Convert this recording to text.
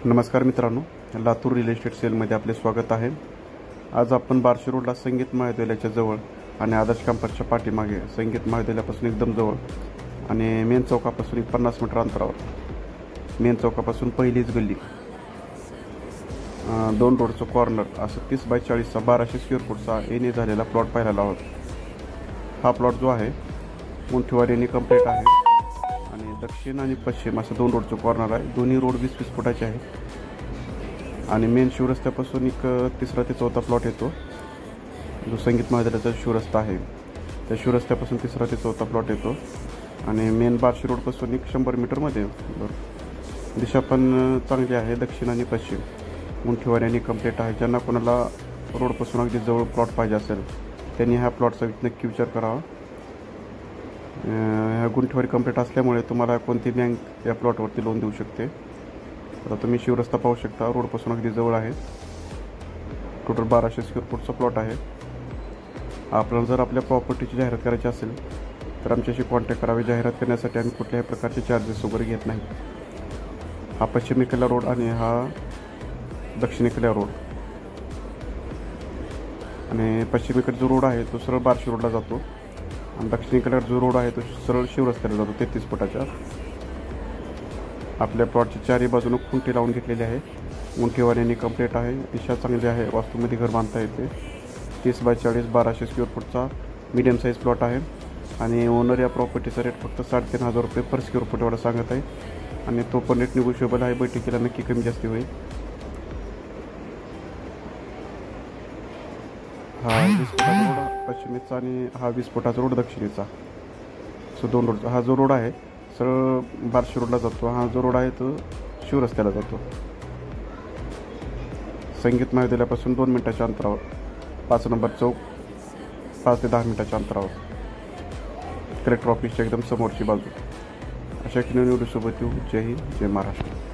नमस्कार मित्रांनो, Latur real estate सेलमध्ये आपले स्वागत आहे। आज आपण बार्शी रोडला संगीत महाविद्यालयाच्या जवळ आणि आदर्श कॅम्पसच्या पाठीमागे, संगीत महाविद्यालयापासून एकदम जवळ आणि मेन चौकापासून 50 मीटर अंतरावर, मेन चौकापासून पहिलीच गल्ली, 2 रोडचं कॉर्नर असं 30 बाय 40चा 1200 स्क्वेअर फूटचा एने झालेला प्लॉट पाहायला आहोत। हा प्लॉट जो आहे मुंठीवाडीने कंप्लीट आहे आणि दक्षिण आणि पश्चिम असं 2 रोडचं कॉर्नर आहे। दोन्ही रोड 20-20 फुटाचे आहेत आणि मेन शिवरस्त्यापासून एक 3रा ते 4था प्लॉट येतो, जो संगीत महाविद्यालयाचा शिवरस्ता आहे त्या शिवरस्त्यापासून 3रा ते 4था प्लॉट येतो आणि मेन बार्शी रोडपासून एक 100 मीटरमध्ये। दिशा पण चांगली आहे, दक्षिण आणि पश्चिम मुंठीवाडीने कंप्लीट आहे। ज्यांना कोणाला रोडपासून अगदी जवळ प्लॉट पाहिजे असेल त्यांनी ह्या प्लॉटचा नक्की विचार करावा। ह्या गुंठेवाडी कंप्लीट असल्यामुळे तुम्हाला कोणती बँक या प्लॉटवरती लोन देऊ शकते। आता तुम्ही शिवरस्ता पाहू शकता, रोडपासून अगदी जवळ आहे। टोटल 1200 स्क्वेअर फूटचा प्लॉट आहे। आपल्याला जर आपल्या प्रॉपर्टीची जाहिरात करायची असेल तर आमच्याशी कॉन्टॅक्ट करावे। जाहिरात करण्यासाठी आम्ही कुठल्याही प्रकारचे चार्जेस वगैरे घेत नाही। हा पश्चिमेकडला रोड आणि हा दक्षिणेकडला रोड, आणि पश्चिमेकडे जो रोड आहे तो सरळ बार्शी रोडला जातो आणि दक्षिणेकडे जो रोड आहे तो सरळ शिवरस्त्याला जातो 33 फुटाच्या। आपल्या प्लॉटची चारही बाजूने खुंटी लावून घेतलेली आहे। मुंठीवाडीने कंप्लीट आहे, दिशा चांगली आहे, वास्तूमध्ये घर बांधता येते। 30 बाय 40 1200 स्क्वेअर फूटचा मीडियम साईज प्लॉट आहे आणि ओनर या प्रॉपर्टीचा रेट फक्त 3,500 रुपये पर स्क्वेअर फूट एवढा सांगत आहे आणि तो पण रेट निगोशिएबल आहे। बैठकीला नक्की कमी जास्ती होईल। हा 20 फुटाचा रोड पश्चिमेचा आणि हा 20 फुटाचा रोड दक्षिणेचा, सो 2 रोडचा हा जो रोड आहे सरळ बार्शी रोडला जातो। हा जो रोड आहे तो शिवरस्त्याला जातो। संगीत महाविद्यालयापासून 2 मिनिटाच्या अंतरावर, 5 नंबर चौक, 5 ते 10 मिनिटाच्या अंतरावर, कलेक्टर ऑफिसच्या एकदम समोरची बाजू। अशा की नवीन व्हिडिओसोबत येऊ। जय हिंद, जय महाराष्ट्र।